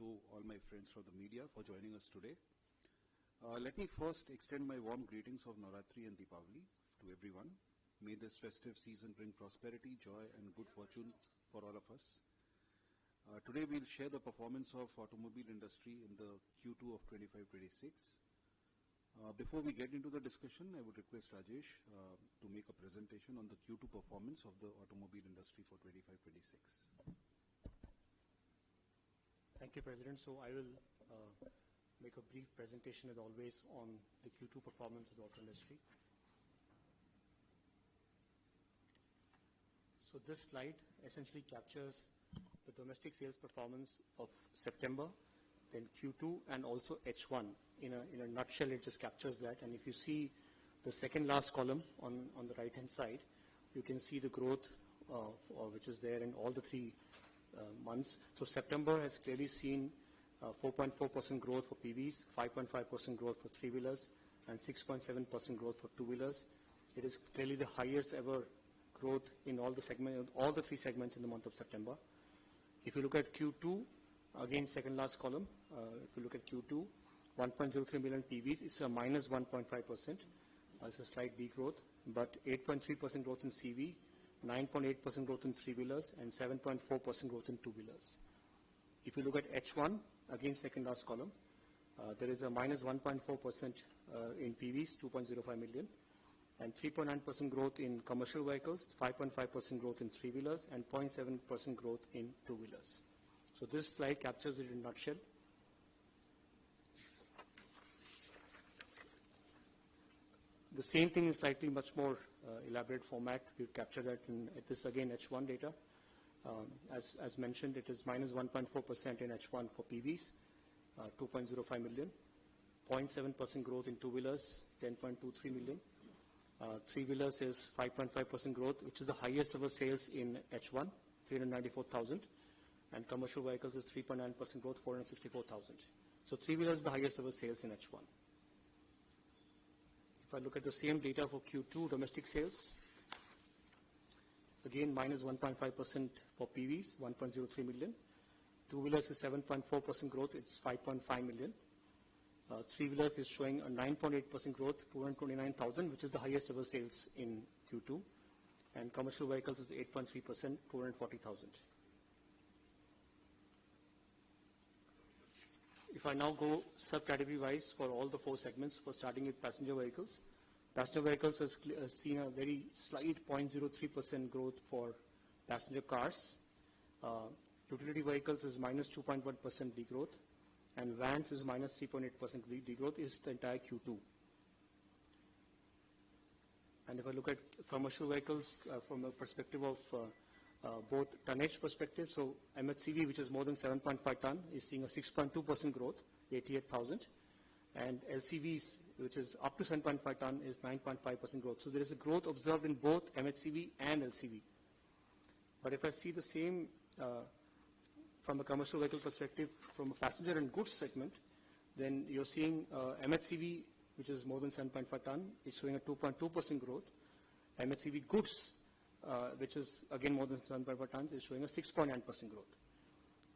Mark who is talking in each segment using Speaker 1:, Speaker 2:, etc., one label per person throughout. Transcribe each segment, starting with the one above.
Speaker 1: to all my friends from the media for joining us today. Let me first extend my warm greetings of Navratri and Deepavali to everyone. May this festive season bring prosperity, joy, and good fortune for all of us. Today we'll share the performance of automobile industry in the Q2 of 25-26. Before we get into the discussion, I would request Rajesh to make a presentation on the Q2 performance of the automobile industry for 25-26.
Speaker 2: Thank you, President. So I will make a brief presentation, as always, on the Q2 performance of the auto industry. So this slide essentially captures the domestic sales performance of September, then Q2, and also H1. In a nutshell, it just captures that. And if you see the second last column on the right-hand side, you can see the growth which is there in all the three months. So September has clearly seen 4.4% growth for PVs, 5.5% growth for three-wheelers, and 6.7% growth for two-wheelers. It is clearly the highest ever growth in all the three segments in the month of September. If you look at Q2, again second last column, if you look at Q2, 1.03 million PVs, it's a minus 1.5%. It's a slight degrowth, but 8.3% growth in CV, 9.8% growth in three-wheelers, and 7.4% growth in two-wheelers. If you look at H1, again second last column, there is a minus 1.4% in PVs, 2.05 million, and 3.9% growth in commercial vehicles, 5.5% growth in three-wheelers, and 0.7% growth in two-wheelers. So this slide captures it in a nutshell. The same thing in slightly much more elaborate format. We've captured that in this again H1 data. As mentioned, it is minus 1.4% in H1 for PVs, 2.05 million, 0.7% growth in two-wheelers, 10.23 million. Three-wheelers is 5.5% growth, which is the highest ever sales in H1, 394,000. And commercial vehicles is 3.9% growth, 464,000. So three-wheelers is the highest ever sales in H1. If I look at the same data for Q2 domestic sales, again minus 1.5% for PVs, 1.03 million. Two-wheelers is 7.4% growth, it's 5.5 million. Three-wheelers is showing a 9.8% growth, 229,000, which is the highest ever sales in Q2. And commercial vehicles is 8.3%, 240,000. If I now go subcategory wise for all the four segments, for starting with passenger vehicles. Passenger vehicles has seen a very slight 0.03% growth for passenger cars. Utility vehicles is minus 2.1% degrowth, and vans is minus 3.8% degrowth is the entire Q2. And if I look at commercial vehicles from a perspective of both tonnage perspective, so MHCV, which is more than 7.5 ton, is seeing a 6.2% growth, 88,000, and LCVs, which is up to 7.5 ton, is 9.5% growth. So there is a growth observed in both MHCV and LCV. But if I see the same from a commercial vehicle perspective, from a passenger and goods segment, then you're seeing MHCV, which is more than 7.5 ton, is showing a 2.2% growth. MHCV goods, which is again more than 7.5 tons, is showing a 6.9% growth.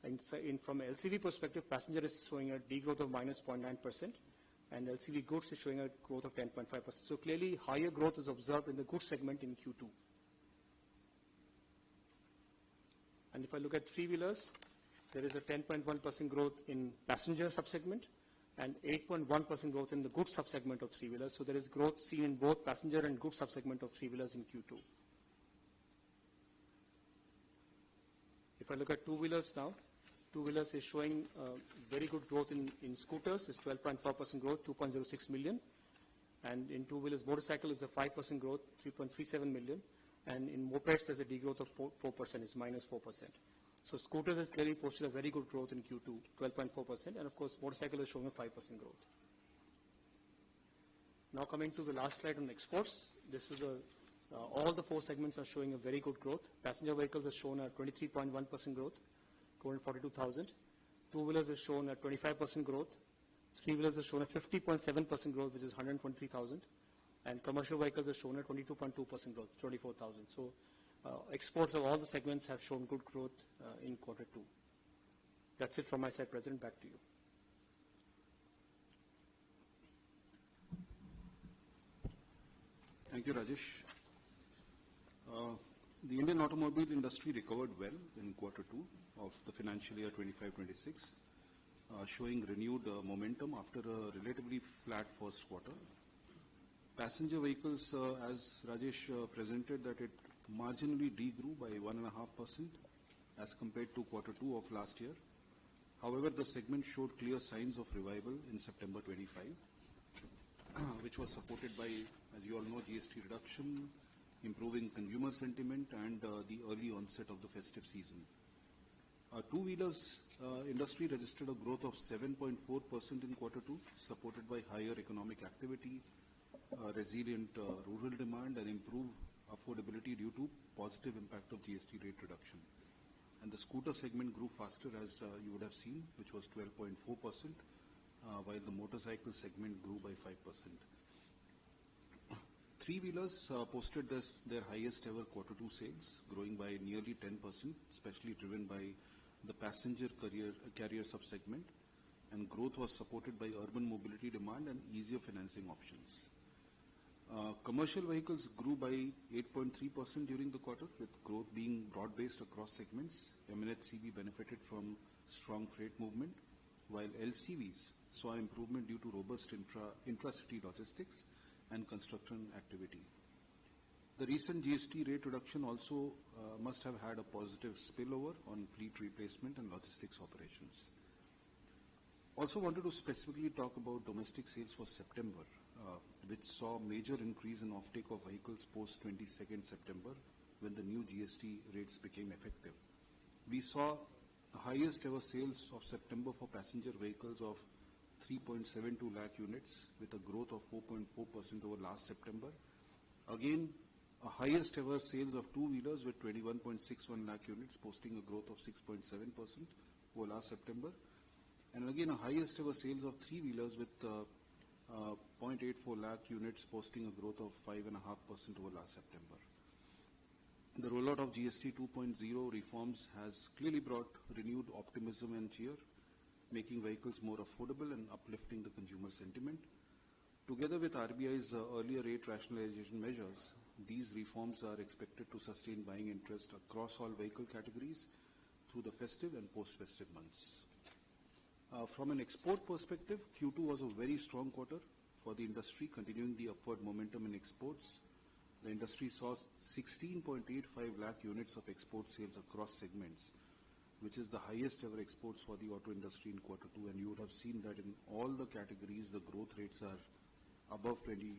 Speaker 2: And so from an LCV perspective, passenger is showing a degrowth of minus 0.9%, and LCV goods is showing a growth of 10.5%. So clearly, higher growth is observed in the goods segment in Q2. And if I look at three-wheelers, there is a 10.1% growth in passenger subsegment and 8.1% growth in the goods subsegment of three-wheelers. So there is growth seen in both passenger and goods subsegment of three-wheelers in Q2. If I look at two-wheelers now, two-wheelers is showing very good growth in scooters, is 12.4% growth, 2.06 million. And in two-wheelers, motorcycle is a 5% growth, 3.37 million. And in mopeds, there's a degrowth of 4%, it's minus 4%. So scooters has clearly posted a very good growth in Q2, 12.4%. And of course, motorcycle is showing a 5% growth. Now coming to the last slide on exports. This is all the four segments are showing a very good growth. Passenger vehicles has shown a 23.1% growth, 242,000. Two-wheelers has shown a 25% growth. Three-wheelers has shown a 50.7% growth, which is 123,000. And commercial vehicles has shown a 22.2% growth, 24,000. So exports of all the segments have shown good growth in quarter two. That's it from my side, President. Back to you.
Speaker 1: Thank you, Rajesh. The Indian automobile industry recovered well in quarter two of the financial year 25-26, showing renewed momentum after a relatively flat first quarter. Passenger vehicles, as Rajesh presented, that it marginally degrew by 1.5% as compared to quarter two of last year. However, the segment showed clear signs of revival in September 25, which was supported by, as you all know, GST reduction, improving consumer sentiment, and the early onset of the festive season. Two-wheelers industry registered a growth of 7.4% in quarter two, supported by higher economic activity, resilient rural demand, and improved affordability due to positive impact of GST rate reduction. And the scooter segment grew faster, as you would have seen, which was 12.4%, while the motorcycle segment grew by 5%. Three-wheelers posted their highest ever quarter two sales, growing by nearly 10%, especially driven by the passenger carrier subsegment, and growth was supported by urban mobility demand and easier financing options. Commercial vehicles grew by 8.3% during the quarter, with growth being broad-based across segments. MNHCV benefited from strong freight movement, while LCVs saw improvement due to robust intra-city logistics and construction activity. The recent GST rate reduction also must have had a positive spillover on fleet replacement and logistics operations. Also wanted to specifically talk about domestic sales for September, which saw major increase in offtake of vehicles post 22nd September when the new GST rates became effective. We saw the highest ever sales of September for passenger vehicles of 3.72 lakh units with a growth of 4.4% over last September. Again, a highest ever sales of two-wheelers with 21.61 lakh units posting a growth of 6.7% over last September. And again, a highest ever sales of three-wheelers with 0.84 lakh units posting a growth of 5.5% over last September. The rollout of GST 2.0 reforms has clearly brought renewed optimism and cheer, making vehicles more affordable and uplifting the consumer sentiment. Together with RBI's earlier rate rationalization measures, these reforms are expected to sustain buying interest across all vehicle categories through the festive and post-festive months. From an export perspective, Q2 was a very strong quarter for the industry, continuing the upward momentum in exports. The industry saw 16.85 lakh units of export sales across segments, which is the highest ever exports for the auto industry in quarter two. And you would have seen that in all the categories, the growth rates are above 22%.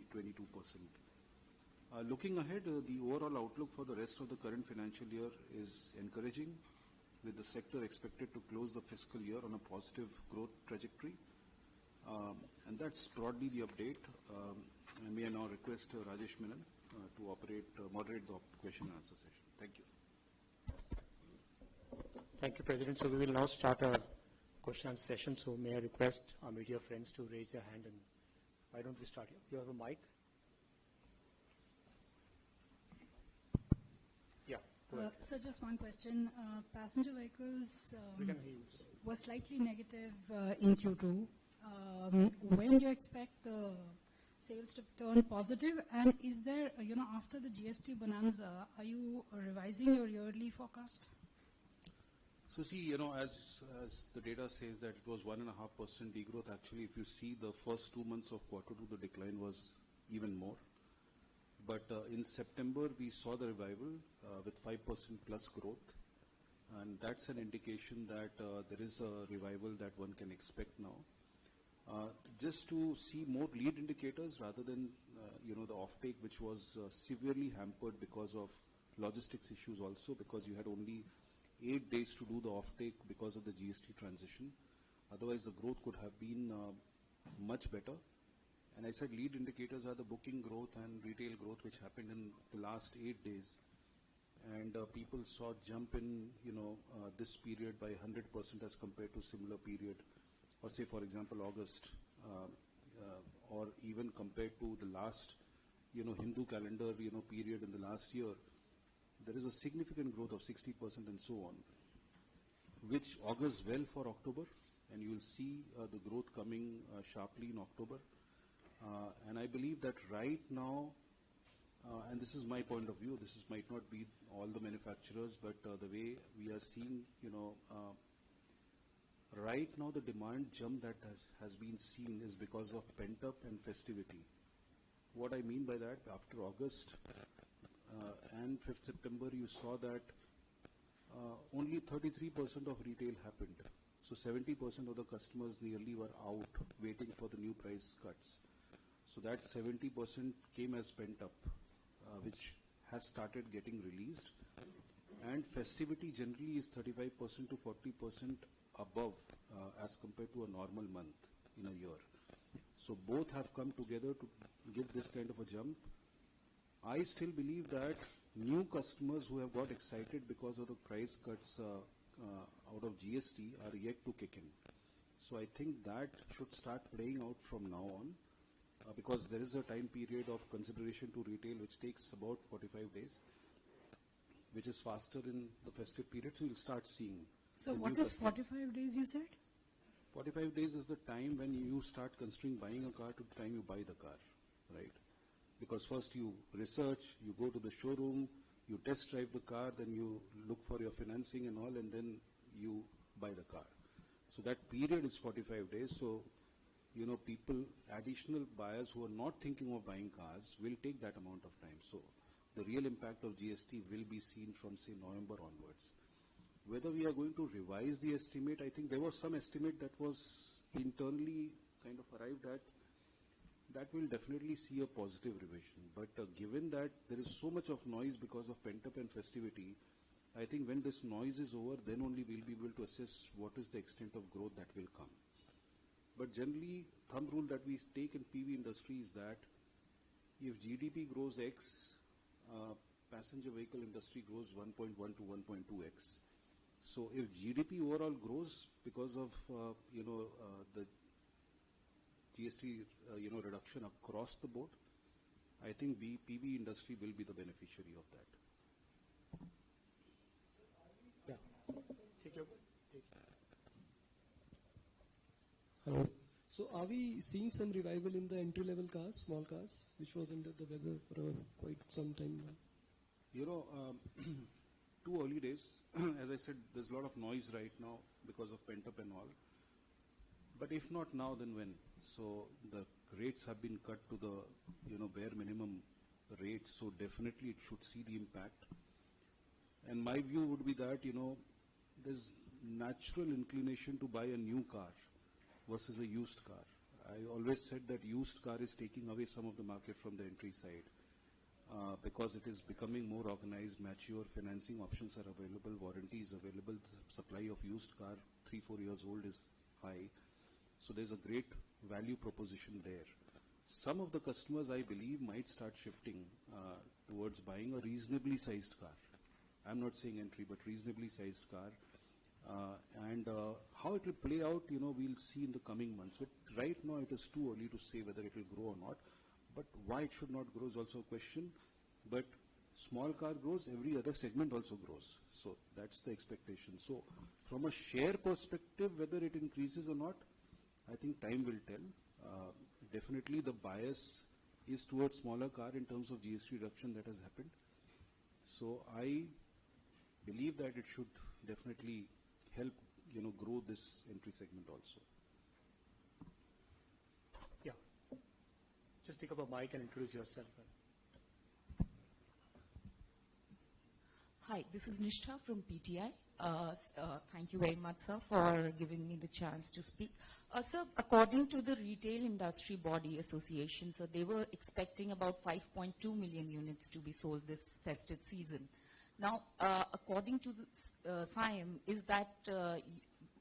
Speaker 1: Looking ahead, the overall outlook for the rest of the current financial year is encouraging, with the sector expected to close the fiscal year on a positive growth trajectory. And that's broadly the update. And may I now request Rajesh Menon to moderate the question and answer session. Thank you.
Speaker 2: Thank you, President. So we will now start our question and answer session. So may I request our media friends to raise their hand, and why don't we start here? You have a mic? Yeah, go ahead.
Speaker 3: So just one question. Passenger vehicles were slightly negative in Q2. When do you expect the sales to turn positive? And is there, after the GST bonanza, are you revising your yearly forecast?
Speaker 1: So see, as the data says that it was 1.5% degrowth. Actually, if you see the first 2 months of quarter two, the decline was even more. But in September, we saw the revival with 5% plus growth. And that's an indication that there is a revival that one can expect now. Just to see more lead indicators rather than, the offtake, which was severely hampered because of logistics issues also, because you had only 8 days to do the offtake because of the GST transition. Otherwise, the growth could have been much better. And I said lead indicators are the booking growth and retail growth, which happened in the last 8 days. And people saw jump in, this period by 100% as compared to similar period, or say, for example, August, or even compared to the last, Hindu calendar, period in the last year. There is a significant growth of 60% and so on. which augurs well for October, and you will see the growth coming sharply in October. And I believe that right now, and this is my point of view, might not be all the manufacturers, but the way we are seeing, right now the demand jump that has been seen is because of pent-up and festivity. What I mean by that, after August and 5th September, you saw that only 33% of retail happened. So 70% of the customers nearly were out waiting for the new price cuts. So that 70% came as pent-up, which has started getting released. And festivity generally is 35% to 40% above as compared to a normal month in a year. So both have come together to give this kind of a jump. I still believe that new customers who have got excited because of the price cuts out of GST are yet to kick in. So I think that should start playing out from now on because there is a time period of consideration to retail which takes about 45 days, which is faster in the festive period. So you'll start seeing.
Speaker 3: So what is 45 days you said?
Speaker 1: 45 days is the time when you start considering buying a car to the time you buy the car, right? Because first you research, you go to the showroom, you test drive the car, then you look for your financing and all, and then you buy the car. So that period is 45 days. So, people, additional buyers who are not thinking of buying cars will take that amount of time. So the real impact of GST will be seen from, say, November onwards. Whether we are going to revise the estimate, I think there was some estimate that was internally kind of arrived at. That will definitely see a positive revision. But given that there is so much of noise because of pent-up and festivity, I think when this noise is over, then only we'll be able to assess what is the extent of growth that will come. But generally, thumb rule that we take in PV industry is that if GDP grows X, passenger vehicle industry grows 1.1 to 1.2X. So if GDP overall grows because of, the GST, reduction across the board, I think PV industry will be the beneficiary of that.
Speaker 2: Yeah. Take your.
Speaker 4: Hello. So are we seeing some revival in the entry-level cars, small cars, which was under the weather for quite some time now?
Speaker 1: Too early days. As I said, there's a lot of noise right now because of pent-up and all. But if not now, then when? So the rates have been cut to the, bare minimum rates. So definitely it should see the impact. And my view would be that, there's natural inclination to buy a new car versus a used car. I always said that used car is taking away some of the market from the entry side because it is becoming more organized, mature, financing options are available, warranty is available, the supply of used car 3-4 years old is high. So there's a great value proposition there. Some of the customers, I believe, might start shifting towards buying a reasonably sized car. I'm not saying entry, but reasonably sized car. And how it will play out, we'll see in the coming months. But right now, it is too early to say whether it will grow or not. But why it should not grow is also a question. But small car grows, every other segment also grows. So that's the expectation. So from a share perspective, whether it increases or not, I think time will tell. Definitely the bias is towards smaller car in terms of GST reduction that has happened. So I believe that it should definitely help, grow this entry segment also.
Speaker 2: Yeah. Just pick up a mic and introduce yourself.
Speaker 5: Hi, this is Nishtha from PTI. Thank you very much, sir, for giving me the chance to speak. Sir, according to the Retail Industry Body Association, so they were expecting about 5.2 million units to be sold this festive season. Now, according to the SIAM, is that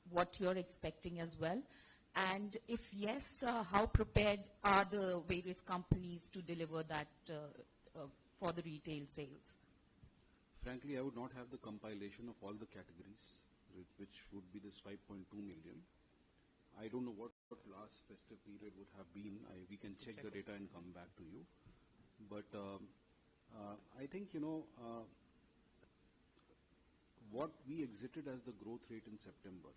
Speaker 5: what you're expecting as well? And if yes, how prepared are the various companies to deliver that for the retail sales?
Speaker 1: Frankly, I would not have the compilation of all the categories, which would be this 5.2 million. I don't know what last festive period would have been. We can check the data and come back to you. But I think, what we exited as the growth rate in September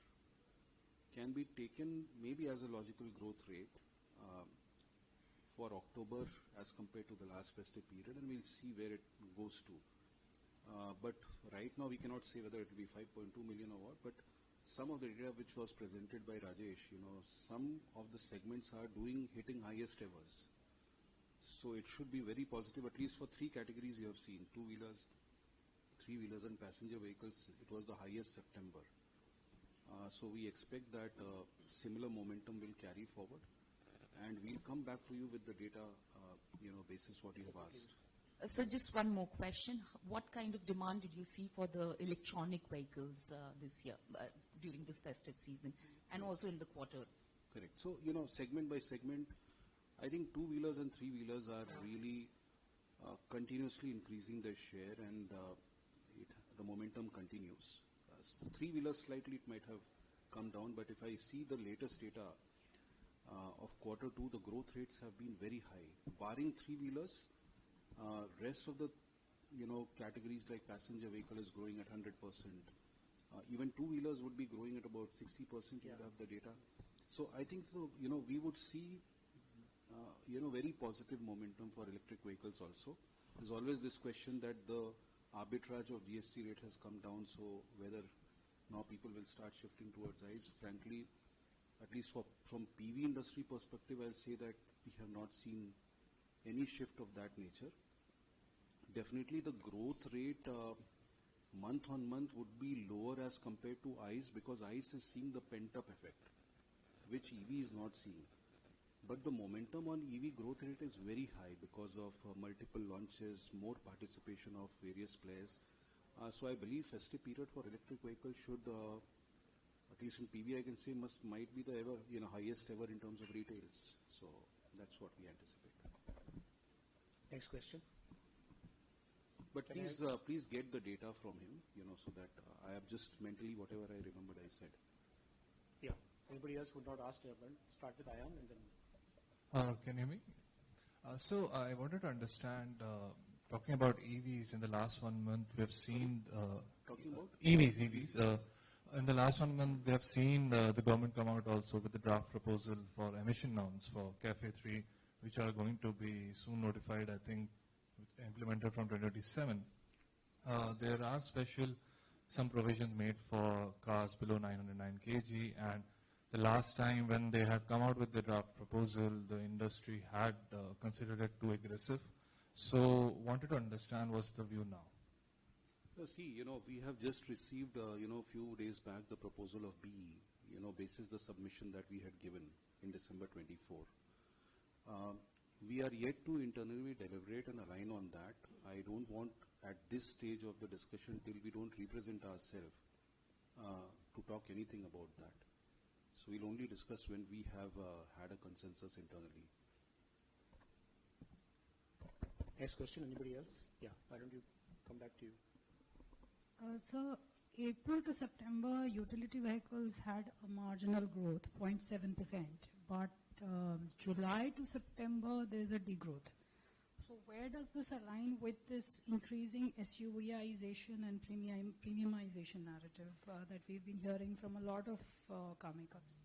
Speaker 1: can be taken maybe as a logical growth rate for October as compared to the last festive period, and we'll see where it goes to. But right now we cannot say whether it will be 5.2 million or what, but some of the data which was presented by Rajesh, some of the segments are hitting highest evers. So it should be very positive, at least for three categories you have seen: two-wheelers, three-wheelers and passenger vehicles. It was the highest September. So we expect that similar momentum will carry forward, and we'll come back to you with the data, basis what you have asked.
Speaker 5: So just one more question. What kind of demand did you see for the electronic vehicles this year, during this festive season, and also in the quarter?
Speaker 1: Correct. So, segment by segment, I think two-wheelers and three-wheelers are really continuously increasing their share, and the momentum continues. Three-wheelers slightly it might have come down, but if I see the latest data of quarter two, the growth rates have been very high. Barring three-wheelers, rest of the categories like passenger vehicle is growing at 100%. Even two-wheelers would be growing at about 60%. You have the data. So I think we would see very positive momentum for electric vehicles also. There's always this question that the arbitrage of GST rate has come down, so whether now people will start shifting towards ICE. Frankly, at least from PV industry perspective, I'll say that we have not seen any shift of that nature. Definitely the growth rate month on month would be lower as compared to ICE, because ICE is seeing the pent-up effect, which EV is not seeing. But the momentum on EV growth rate is very high because of multiple launches, more participation of various players. So I believe festive period for electric vehicles should, at least in PV, I can say might be the highest ever in terms of retails. So that's what we anticipate.
Speaker 2: Next question.
Speaker 1: But please get the data from him, so that I have just mentally whatever I remembered I said.
Speaker 2: Yeah. Anybody else would not ask? Start with Ayan and then.
Speaker 6: Can you hear me? So I wanted to understand, talking about EVs in the last 1 month, we have seen
Speaker 1: Talking about
Speaker 6: EVs. In the last 1 month, we have seen the government come out also with the draft proposal for emission norms for CAFE 3, which are going to be soon notified, I think, implemented from 2027. There are some provisions made for cars below 909 kg, and the last time when they had come out with the draft proposal, the industry had considered it too aggressive. So wanted to understand what's the view now.
Speaker 1: See, we have just received, few days back the proposal of BE, basis the submission that we had given in December 24. We are yet to internally deliberate and align on that. I don't want at this stage of the discussion, till we don't represent ourselves, to talk anything about that. So we'll only discuss when we have had a consensus internally.
Speaker 2: Next question. Anybody else? Yeah. Why don't you come back to you?
Speaker 3: So April to September, utility vehicles had a marginal growth, 0.7%, but July to September, there's a degrowth. So where does this align with this increasing SUVization and premiumization narrative that we've been hearing from a lot of car makers?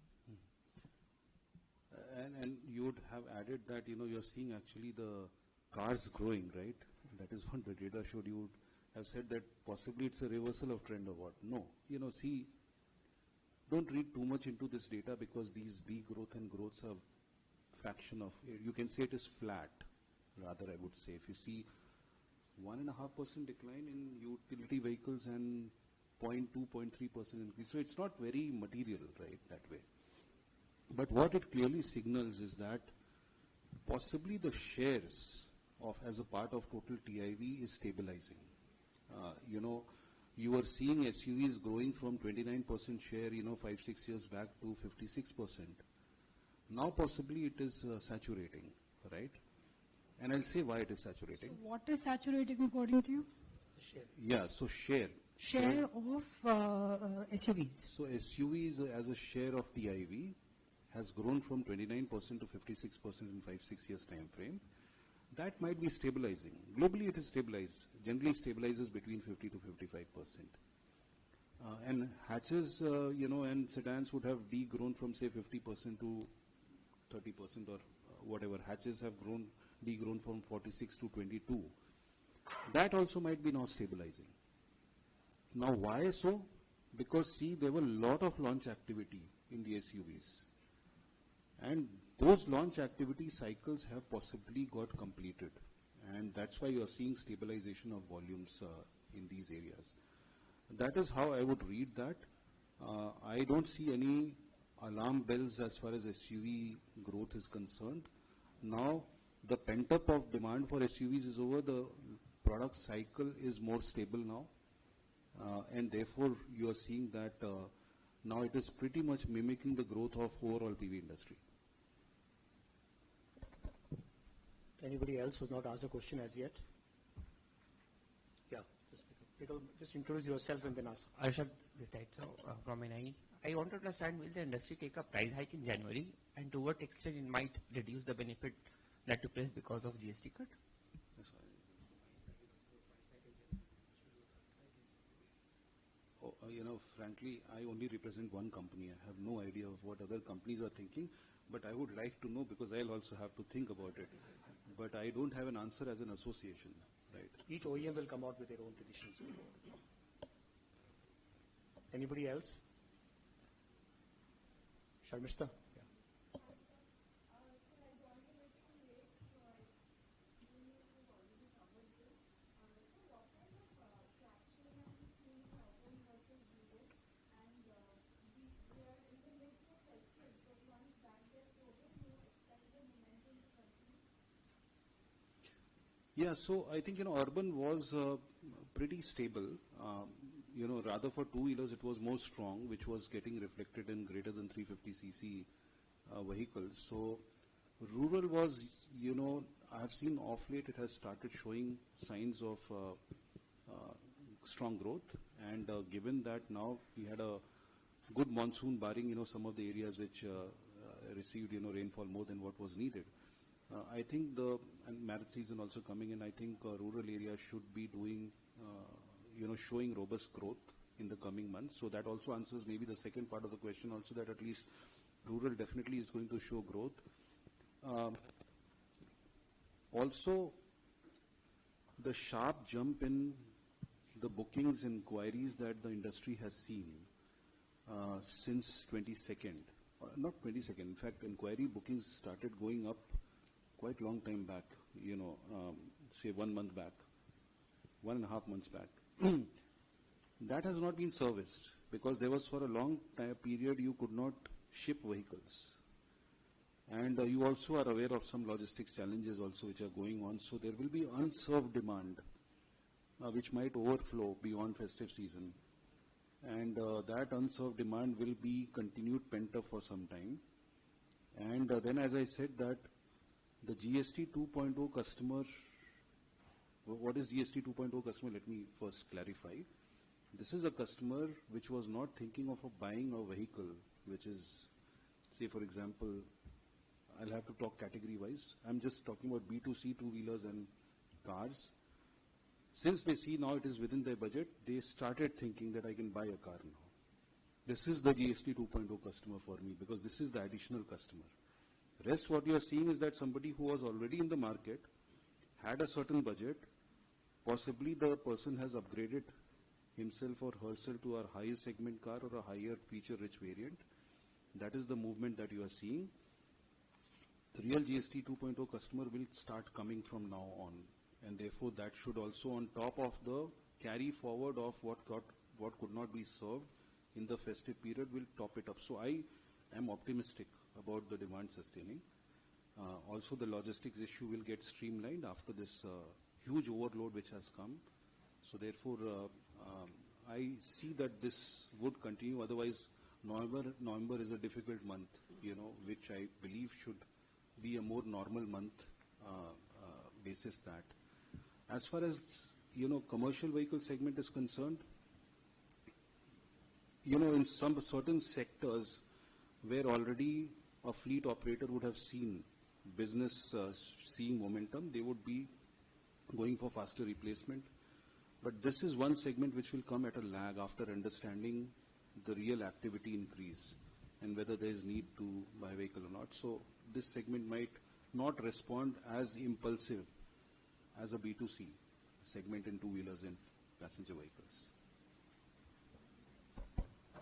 Speaker 1: And you would have added that, you're seeing actually the cars growing, right? That is what the data showed. You would have said that possibly it's a reversal of trend or what. No. See, don't read too much into this data, because these degrowth and growths are fraction of, you can say it is flat, rather I would say. If you see 1.5% decline in utility vehicles and 0.2, 0.3% increase. So it's not very material, right, that way. But what it clearly signals is that possibly the shares of as a part of total TIV is stabilizing. You are seeing SUVs growing from 29% share, 5-6 years back to 56%. Now possibly it is saturating, right? And I'll say why it is saturating.
Speaker 3: So what is saturating according to you?
Speaker 2: Share.
Speaker 1: Yeah, so share.
Speaker 3: Share of SUVs.
Speaker 1: So SUVs as a share of TIV has grown from 29% to 56% in 5-6 years time frame. That might be stabilizing. Globally it is stabilized, generally stabilizes between 50 to 55%. And hatches, and sedans would have de-grown from say 50% to 30% or whatever. Hatches have de-grown from 46 to 22. That also might be now stabilizing. Now why so? Because see, there were a lot of launch activity in the SUVs. And those launch activity cycles have possibly got completed. And that's why you're seeing stabilization of volumes in these areas. That is how I would read that. I don't see any alarm bells as far as SUV growth is concerned. Now, the pent-up of demand for SUVs is over. The product cycle is more stable now. And therefore, you are seeing that now it is pretty much mimicking the growth of overall PV industry.
Speaker 2: Anybody else who's not asked a question as yet? Yeah, just introduce yourself and then ask.
Speaker 7: Arshad this side, so from NIE. I want to understand, will the industry take a price hike in January, and to what extent it might reduce the benefit that took place because of GST cut?
Speaker 1: Frankly, I only represent one company. I have no idea of what other companies are thinking, but I would like to know because I'll also have to think about it. But I don't have an answer as an association, right?
Speaker 2: Each OEM will come out with their own decisions. Anybody else? Sharmishta?
Speaker 1: Yeah, so I think, urban was pretty stable. Rather for two-wheelers, it was more strong, which was getting reflected in greater than 350cc vehicles. So rural was, I have seen off late it has started showing signs of strong growth. And given that now we had a good monsoon barring, some of the areas which received, rainfall more than what was needed. I think and marriage season also coming in, I think rural areas should be doing, showing robust growth in the coming months. So that also answers maybe the second part of the question also, that at least rural definitely is going to show growth. Also, the sharp jump in the bookings inquiries that the industry has seen since 22nd, not 22nd, in fact, inquiry bookings started going up quite long time back, say 1 month back, 1.5 months back. That has not been serviced because there was for a long time period you could not ship vehicles. And you also are aware of some logistics challenges also which are going on. So there will be unserved demand which might overflow beyond festive season. And that unserved demand will be continued pent up for some time. And then as I said that the GST 2.0 customer, what is GST 2.0 customer? Let me first clarify. This is a customer which was not thinking of buying a vehicle, which is, say for example, I'll have to talk category wise. I'm just talking about B2C, two-wheelers and cars. Since they see now it is within their budget, they started thinking that I can buy a car now. This is the GST 2.0 customer for me because this is the additional customer. Rest what you are seeing is that somebody who was already in the market, had a certain budget, possibly the person has upgraded himself or herself to a higher segment car or a higher feature-rich variant. That is the movement that you are seeing. The real GST 2.0 customer will start coming from now on, and therefore that should also, on top of the carry forward of what could not be served in the festive period, will top it up. So I am optimistic about the demand sustaining. Also the logistics issue will get streamlined after this huge overload which has come. So therefore I see that this would continue. Otherwise November is a difficult month, which I believe should be a more normal month basis that. As far as, commercial vehicle segment is concerned, in some certain sectors where already a fleet operator would have seen business seeing momentum, they would be going for faster replacement. But this is one segment which will come at a lag after understanding the real activity increase and whether there is need to buy a vehicle or not. So this segment might not respond as impulsive as a B2C segment in two-wheelers and passenger vehicles.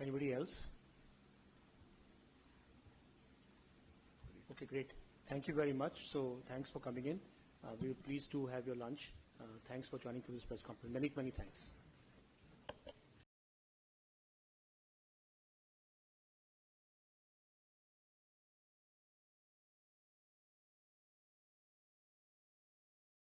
Speaker 2: Anybody else? Okay, great. Thank you very much. So thanks for coming in. We were pleased to have your lunch. Thanks for joining for this press conference. Many, many thanks.